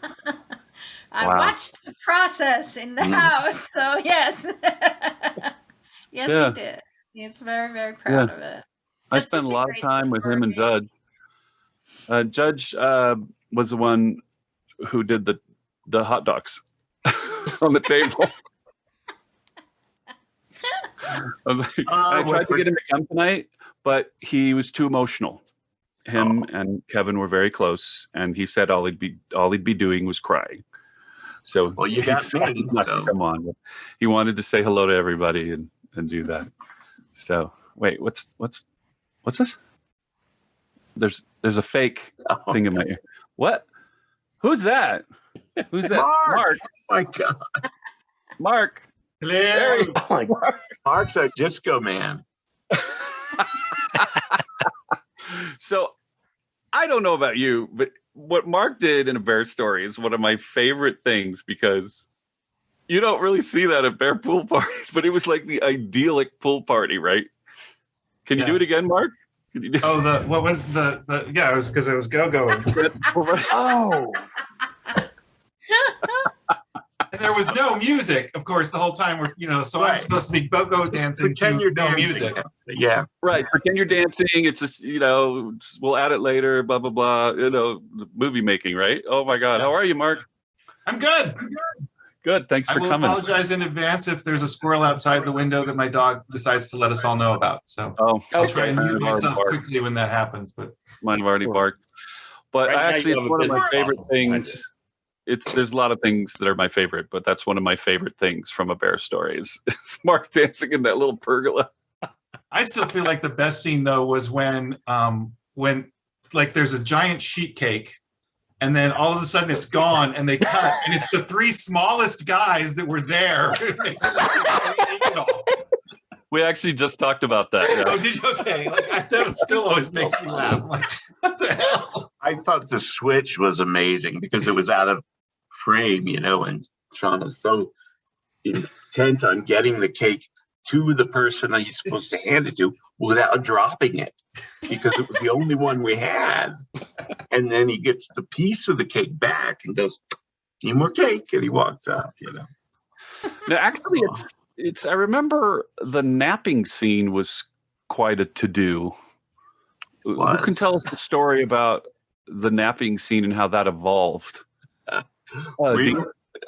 E: I
B: Wow.
E: watched the process in the
C: Mm.
E: house, so yes. Yes,
B: Yeah.
E: he did. He's very, very proud of it.
B: I
E: That's
B: spent a
E: such a
B: lot of
E: great
B: time with him and
E: story.
B: Judge. Judge was the one who did the hot dogs on the table. I was like, I tried to get him to come tonight, but he was too emotional. Him and Kevin were very close, and he said all he'd be doing was crying. So
C: Well, you
B: he
C: got
B: decided
C: me,
B: not to
C: so.
B: come on. He wanted to say hello to everybody and do that. So wait, what's this? There's a fake
C: Oh,
B: thing in my ear. What? Who's that? Who's that?
C: Mark! Oh my God.
B: Mark. There he-
A: Oh my God.
C: Mark's our disco man.
B: So I don't know about you, but what Mark did in A Bear Story is one of my favorite things because you don't really see that at bear pool parties, but it was like the idyllic pool party, right? Can you do it
G: Yes.
B: again, Mark? Can you do
G: Oh, what was the yeah, it was because it was go-going.
A: Oh.
G: And there was no music, of course, the whole time so I'm
C: Right.
G: supposed to be go-go
C: Just
G: dancing to
C: pretend you're
G: no
C: dancing.
G: music.
C: Yeah.
B: Right. Pretend you're dancing. It's just, we'll add it later, blah, blah, blah. Movie making, right? Oh my God. How are you, Mark?
G: I'm good.
B: Good. Thanks
G: I
B: for
G: will
B: coming.
G: apologize in advance if there's a squirrel outside the window that my dog decides to let us all know about. So
B: Oh,
G: I'll try and
B: Mine
G: mute
B: have already
G: myself
B: barked.
G: quickly when that happens. But
B: Mine have already barked. But
A: Right now
B: actually,
A: you
B: it's
A: have a
B: one of my
A: business
B: favorite
A: office behind
B: things. There's a lot of things that are my favorite, but that's one of my favorite things from A Bear Story is Mark dancing in that little pergola.
G: I still feel like the best scene though was when like there's a giant sheet cake and then all of a sudden it's gone and they cut and it's the three smallest guys that were there.
B: We actually just talked about that.
G: Oh,
B: Yeah.
G: did you? Okay. Like that still always makes me laugh. I'm like, what the hell?
C: I thought the switch was amazing because it was out of frame, and Sean was so intent on getting the cake to the person that he's supposed to hand it to without dropping it because it was the only one we had. And then he gets the piece of the cake back and goes, "Need more cake," and he walks out,
B: Now, actually, I remember the napping scene was quite a to-do. Who can tell us the story about the napping scene and how that evolved?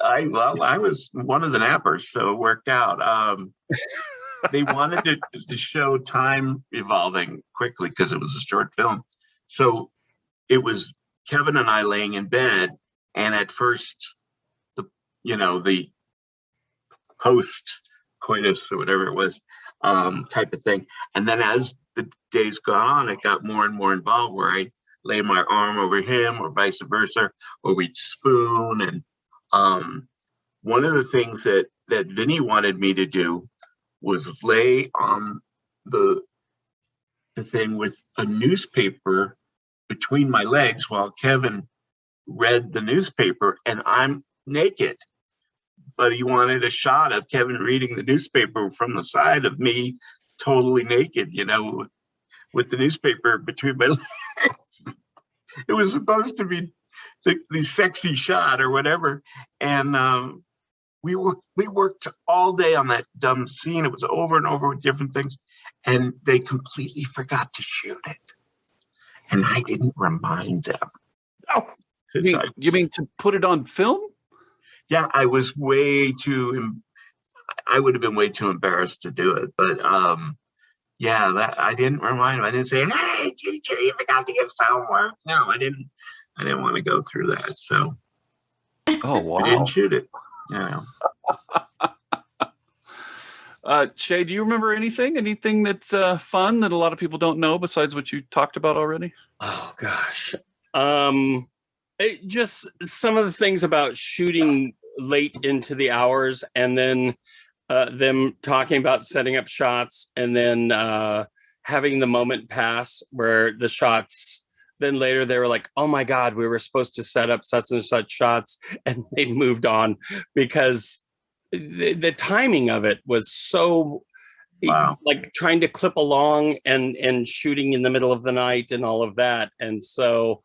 C: I was one of the nappers, so it worked out. They wanted to show time evolving quickly because it was a short film. So it was Kevin and I laying in bed, and at first, the post coitus or whatever it was, type of thing. And then as the days got on, it got more and more involved where I lay my arm over him or vice versa, or we'd spoon. And one of the things that Vinny wanted me to do was lay on the thing with a newspaper between my legs while Kevin read the newspaper and I'm naked. But he wanted a shot of Kevin reading the newspaper from the side of me totally naked, with the newspaper between my legs. It was supposed to be the sexy shot or whatever. And we worked all day on that dumb scene. It was over and over with different things. And they completely forgot to shoot it. And I didn't remind them.
B: Oh, you mean to put it on film?
C: Yeah, I was I would have been way too embarrassed to do it. But that I didn't remind him. I didn't say, "Hey, teacher, you forgot to give some homework." No, I didn't want to go through that. So
B: oh wow.
C: I didn't shoot it.
B: Shea, do you remember anything? Anything that's fun that a lot of people don't know besides what you talked about already?
F: Oh gosh. Just some of the things about shooting late into the hours, and then them talking about setting up shots, and then having the moment pass where the shots. Then later they were like, "Oh my God, we were supposed to set up such and such shots," and they moved on because the timing of it was so.
C: Wow.
F: Like trying to clip along and shooting in the middle of the night and all of that, and so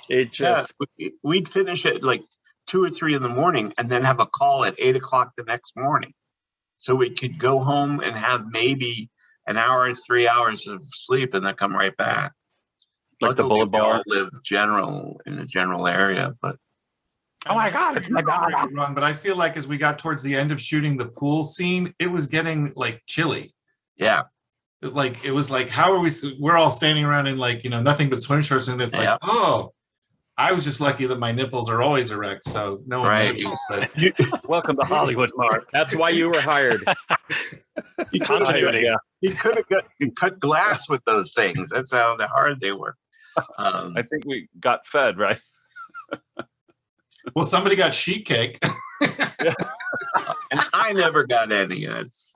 F: it just
C: we'd finish at like 2 or 3 in the morning and then have a call at 8 o'clock the next morning, so we could go home and have maybe an hour or 3 hours of sleep and then come right back.
B: Like the
C: Luckily,
B: bullet
C: we all
B: bar.
C: live in a general area, but
A: Oh my God, it's my
G: Don't get
A: God.
G: me wrong, but I feel like as we got towards the end of shooting the pool scene, it was getting like chilly.
C: yeah.
G: Like it was like, how are we? We're all standing around in like nothing but swim shorts, and it's like,
C: Yeah.
G: oh, I was just lucky that my nipples are always erect, so no one
C: Right.
G: noticed. But
A: Welcome to Hollywood, Mark.
F: that's why you were hired.
C: You could
D: Continuity.
C: have cut glass with those things. That's how hard they were.
B: I think we got fed, right?
G: well, somebody got sheet cake.
C: And I never got any. That's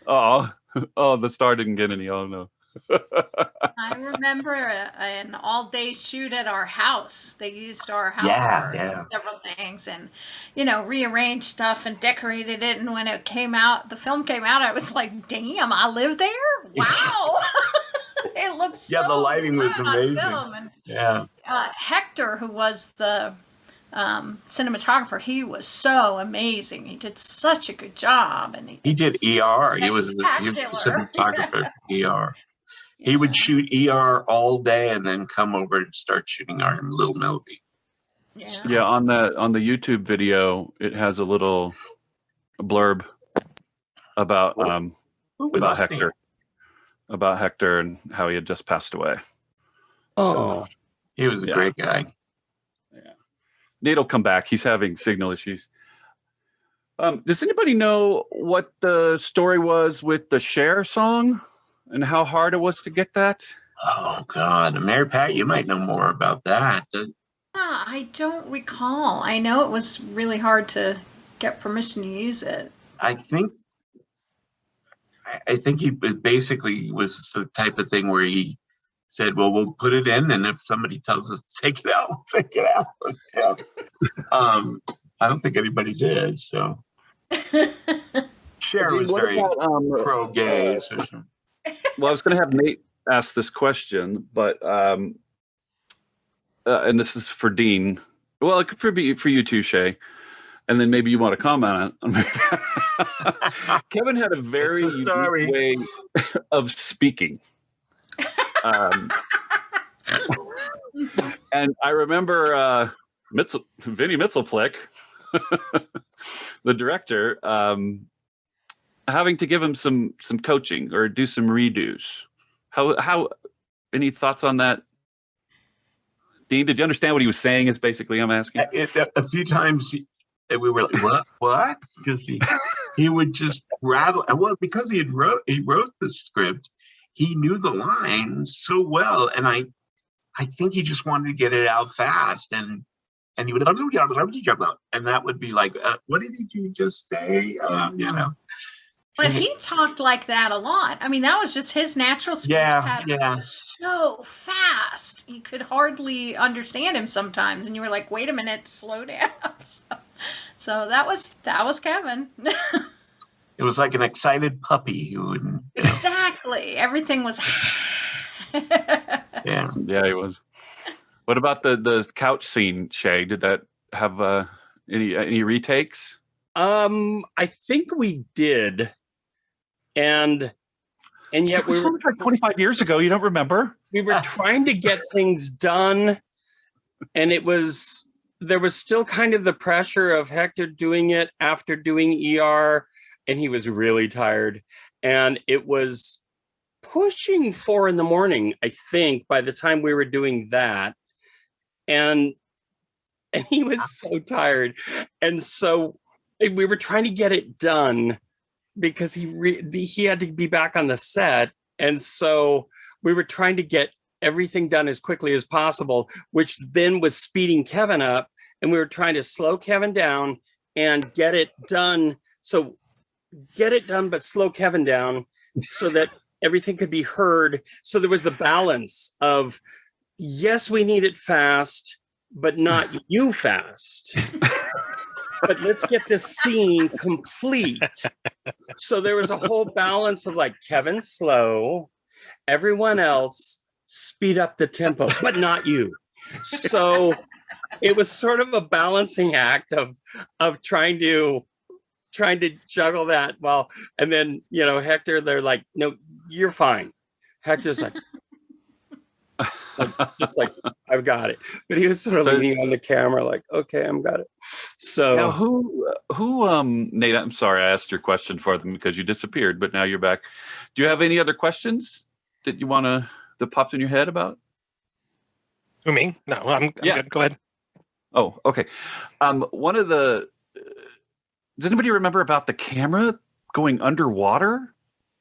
B: Oh, the star didn't get any. Oh no.
E: I remember an all-day shoot at our house. They used our house for several things, and rearranged stuff and decorated it. And when it came out, the film came out, I was like, "Damn, I live there! Wow!" It looks
C: the lighting was
E: good on
C: amazing.
E: film. And,
C: Yeah.
E: Hector, who was the cinematographer, he was so amazing. He did such a good job, and
C: He did ER. He was the
E: spectacular.
C: cinematographer for ER. He would shoot ER all day and then come over and start shooting our little movie.
B: Yeah, on the YouTube video, it has a little blurb about Hector, about Hector and how he had just passed away.
F: Oh,
C: He was a great guy.
B: Yeah, Nate'll come back. He's having signal issues. Does anybody know what the story was with the Share song and how hard it was to get that?
C: Oh God, Mary Pat, you might know more about that.
E: I don't recall. I know it was really hard to get permission to use it.
C: I think he basically was the type of thing where he said, "Well, we'll put it in, and if somebody tells us to take it out, we'll take it out." Yeah. I don't think anybody did. So Cher was
B: What
C: very
B: about,
C: pro-gay. So.
B: Well, I was going to have Nate ask this question, but and this is for Dean. Well, it could be for you too, Shea. And then maybe you want to comment on it. Kevin had a very unique way of speaking. And I remember Vinnie Mitzelflick, the director, having to give him some coaching or do some redos. How any thoughts on that? Dean, did you understand what he was saying? Is basically I'm asking.
C: A few times we were like, what? Because he would just rattle. Well, because he wrote the script, he knew the lines so well, and I think he just wanted to get it out fast, and he would, and that would be like, what did he just say?
E: But he talked like that a lot. I mean, that was just his natural speech pattern.
C: Yeah.
E: It was so fast. You could hardly understand him sometimes. And you were like, wait a minute, slow down. So that was Kevin.
C: It was like an excited puppy who wouldn't.
E: Exactly. Everything was.
C: Yeah.
B: Yeah, he was. What about the couch scene, Shea? Did that have any retakes?
F: I think we did. And yet we were
B: like 25 years ago. You don't remember?
F: We were trying to get things done, and there was still kind of the pressure of Hector doing it after doing ER, and he was really tired. And it was pushing 4 a.m, I think, by the time we were doing that. And he was so tired. And so we were trying to get it done because he had to be back on the set, and so we were trying to get everything done as quickly as possible, which then was speeding Kevin up, and we were trying to slow Kevin down and get it done. So get it done, but slow Kevin down so that everything could be heard. So there was the balance of, yes, we need it fast, but not you fast. But let's get this scene complete. So there was a whole balance of like, Kevin, slow, everyone else speed up the tempo, but not you. So it was sort of a balancing act of trying to juggle that. Well, and then, Hector, they're like, no, you're fine. Hector's like, it's like, I've got it. But he was sort of leaning on the camera like, okay, I've got it. So
B: now who Nate, I'm sorry I asked your question for them because you disappeared, but now you're back. Do you have any other questions that popped in your head about?
D: Who, me? No, I'm good. Go ahead.
B: Oh, okay. Does anybody remember about the camera going underwater?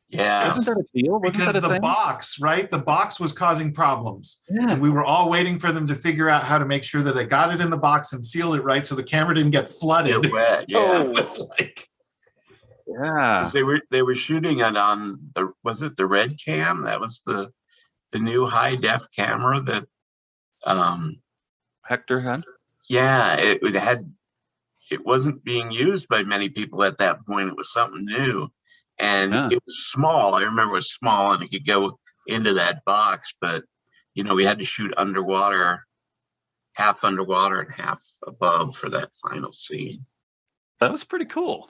C: Yeah.
B: Wasn't that a deal?
G: Because the box, right? The box was causing problems.
B: Yeah.
G: And we were all waiting for them to figure out how to make sure that they got it in the box and sealed it right so the camera didn't get flooded.
C: Get wet, yeah.
G: It was like,
B: Yeah.
C: They were shooting it on was it the Red Cam? That was the new high def camera that
B: Hector had?
C: Yeah, it wasn't being used by many people at that point. It was something new. And it was small. I remember it was small and it could go into that box, but we had to shoot underwater, half underwater and half above for that final scene.
B: That was pretty cool.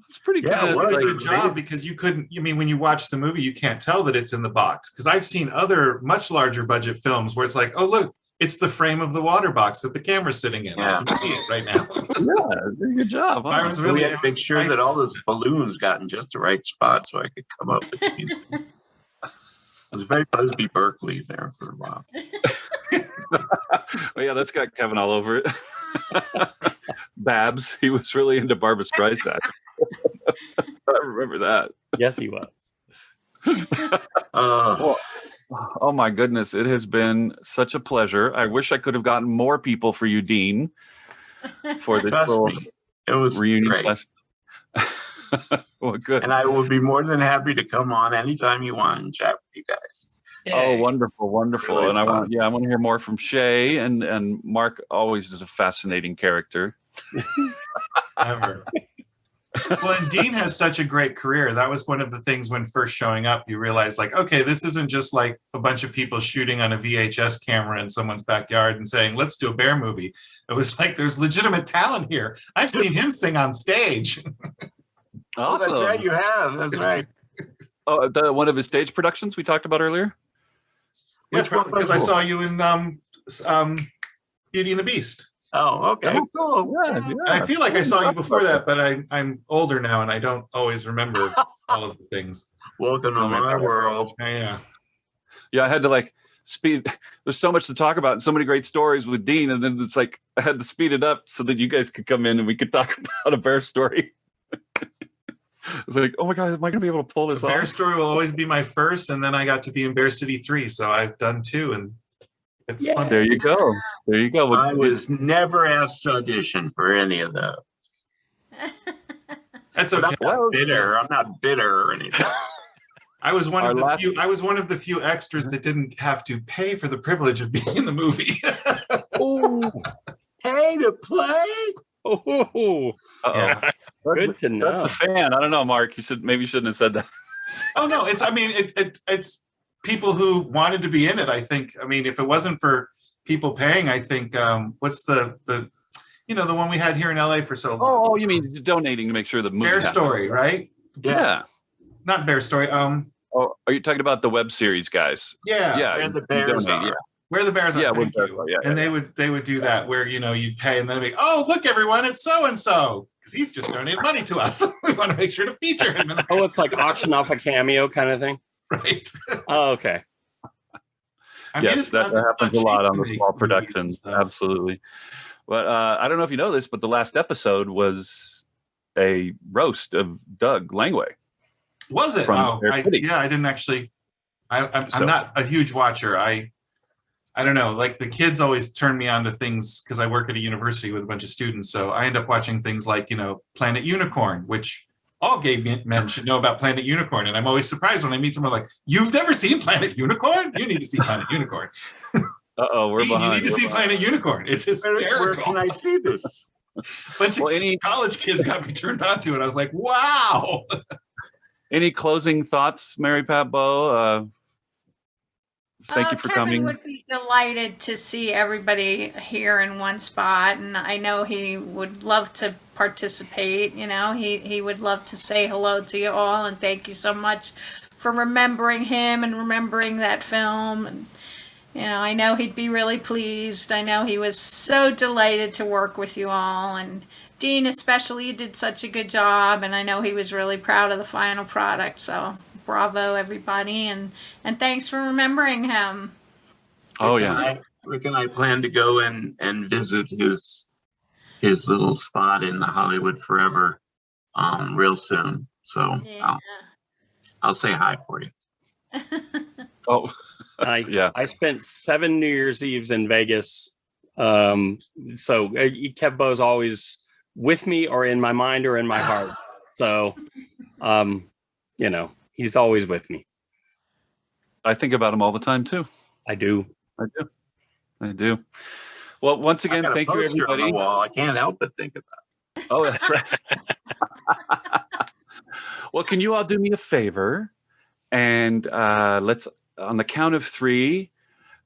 B: It's pretty good.
G: Yeah, it was a
C: Like,
G: good job because you couldn't, when you watch the movie, you can't tell that it's in the box. Because I've seen other much larger budget films where it's like, oh, look, it's the frame of the water box that the camera's sitting in.
C: Yeah.
G: I can see it right now.
B: Yeah, very good job. Huh?
G: I was
C: We
G: really
C: had to make sure
G: nice
C: that all those balloons got in just the right spot so I could come up between them. It was very Busby Berkeley there for a while.
B: Well, yeah, that's got Kevin all over it. Babs, he was really into Barbra Streisand. I remember that.
F: yes, he was.
B: Well, oh my goodness, it has been such a pleasure. I wish I could have gotten more people for you, Dean, for this
C: Trust
B: little
C: me, it was
B: reunion
C: great.
B: session. Well, good.
C: And I would be more than happy to come on anytime you want and chat with you guys.
B: Oh, wonderful, wonderful.
C: Really
B: and I
C: fun.
B: want to hear more from Shea, and Mark always is a fascinating character.
G: Ever. Well, and Dean has such a great career. That was one of the things when first showing up, you realize like, okay, this isn't just like a bunch of people shooting on a VHS camera in someone's backyard and saying, let's do a bear movie. It was like, there's legitimate talent here. I've seen him sing on stage.
C: Oh, that's right. You have. That's right.
B: Oh, one of his stage productions we talked about earlier?
C: Which one was
G: Because I
C: it?
G: saw you in Beauty and the Beast.
C: Oh, okay. Cool.
B: Yeah,
G: And I feel like I saw you before that, but I'm older now and I don't always remember all of the things.
C: Welcome to my world.
G: Yeah.
B: Yeah, I had to like speed. There's so much to talk about and so many great stories with Dean. And then it's like I had to speed it up so that you guys could come in and we could talk about a bear story. It's like, oh my God, am I going to be able to pull this
G: The
B: off?
G: Bear Story will always be my first, and then I got to be in Bear City 3, so I've done 2, and it's fun.
B: There you go. There you go.
C: I was never asked to audition for any of those.
G: That's
C: But
G: okay.
C: I'm not bitter or anything.
G: I was one
B: Our
G: of the
B: last-
G: few. I was one of the few extras that didn't have to pay for the privilege of being in the movie.
F: Oh,
C: Hey, to play?
F: oh,
G: Yeah.
F: good to know.
B: That's the fan. I don't know, Mark. Maybe you shouldn't have said that.
G: Oh no, it's. I mean, it's people who wanted to be in it. I think. I mean, if it wasn't for people paying, I think. What's the the one we had here in LA for so long?
B: Oh, you mean donating to make sure the movie
G: Bear
B: happens.
G: Story, right?
B: Yeah.
G: Not Bear Story.
B: Oh, are you talking about the web series guys?
G: Yeah.
B: Yeah.
C: Where the
B: you
C: bears
B: donate,
C: are.
G: Where the Bears Are.
B: Yeah,
G: thank
B: Where the
G: you.
B: Bears Are, yeah,
G: And
B: yeah.
G: they would do that where you'd pay and then be, oh look everyone, it's so and so because he's just donated money to us. We want to make sure to feature him. In
F: Oh, it's like auction off a cameo kind of thing.
G: right.
F: Oh, okay.
G: I mean,
B: Yes,
G: it's
B: that
G: not- it's
B: happens a
G: not
B: lot
G: cheap
B: on
G: to
B: the
G: make
B: small
G: movies and
B: productions.
G: stuff.
B: Absolutely. But I don't know if you know this, but the last episode was a roast of Doug Langway.
G: Was it?
B: From
G: Oh,
B: Bear City.
G: yeah, I didn't actually. I'm
B: So-
G: not a huge watcher. I don't know. Like the kids always turn me on to things because I work at a university with a bunch of students. So I end up watching things like, Planet Unicorn, which all gay men should know about Planet Unicorn. And I'm always surprised when I meet someone like, you've never seen Planet Unicorn? You need to see Planet Unicorn.
B: Uh-oh, we're
G: You
B: behind.
G: need to
B: We're
G: see
B: behind.
G: Planet Unicorn. It's
C: Where
G: hysterical.
C: can I see this?
G: Bunch
B: Well,
G: of college kids got me turned on to it. I was like, wow.
B: Any closing thoughts, Mary Pat Bowe? Thank you for
E: Kevin
B: coming.
E: would be delighted to see everybody here in one spot, and I know he would love to participate. He would love to say hello to you all, and thank you so much for remembering him and remembering that film. And, I know he'd be really pleased. I know he was so delighted to work with you all, and Dean especially, you did such a good job, and I know he was really proud of the final product. So bravo, everybody, and thanks for remembering him.
B: Oh, yeah.
C: Rick and I plan to go and visit his little spot in the Hollywood Forever real soon. So
E: Yeah.
C: I'll say hi for you.
B: Oh,
F: I spent 7 New Year's Eves in Vegas. So Kev Bowe's always with me or in my mind or in my heart. So, he's always with me.
B: I think about him all the time, too.
F: I do.
B: I do. Well, once again,
C: I got a
B: thank you,
C: poster on
B: everybody.
C: the wall. I can't help but think about
B: Oh, that's right. Well, can you all do me a favor? And let's, on the count of 3,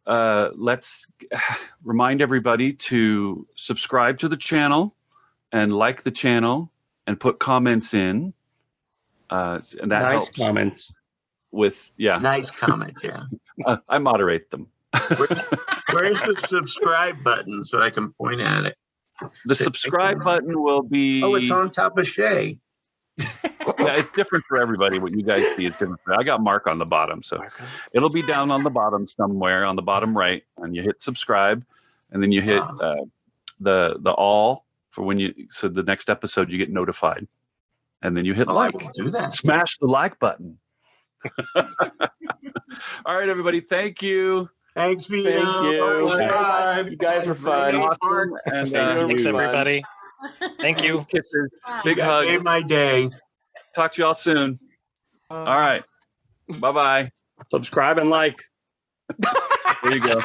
B: let's remind everybody to subscribe to the channel and like the channel and put comments in. And that
F: Nice
B: helps
F: comments.
B: with,
C: it. Nice comments, yeah.
B: I moderate them.
C: Where's the subscribe button so I can point at it?
B: The subscribe button will be.
C: Oh, it's on top of Shea.
B: Yeah, it's different for everybody. What you guys see is different. I got Mark on the bottom, so it'll be down on the bottom somewhere on the bottom right, and you hit subscribe, and then you hit the all for when so the next episode you get notified, and then you hit like.
C: I will do that.
B: Smash the like button. All right, everybody. Thank you.
C: Thanks, Vito.
A: Thank you.
G: Bye.
A: You guys were fun.
B: Awesome. And
D: Thanks,
A: you.
D: everybody. Thank you.
B: kisses. Big
C: Made
B: hug.
C: my day.
B: Talk to you all soon. All right. Bye-bye.
F: Subscribe and like.
B: There you go.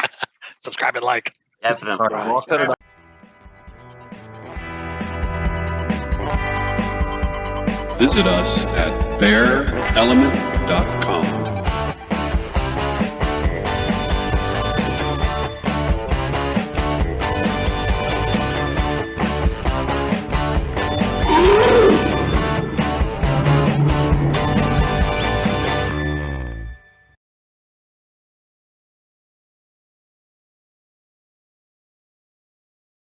D: Subscribe and like.
C: Definitely.
B: All right. Well, I'll cut it off.
H: Visit us at bearelement.com.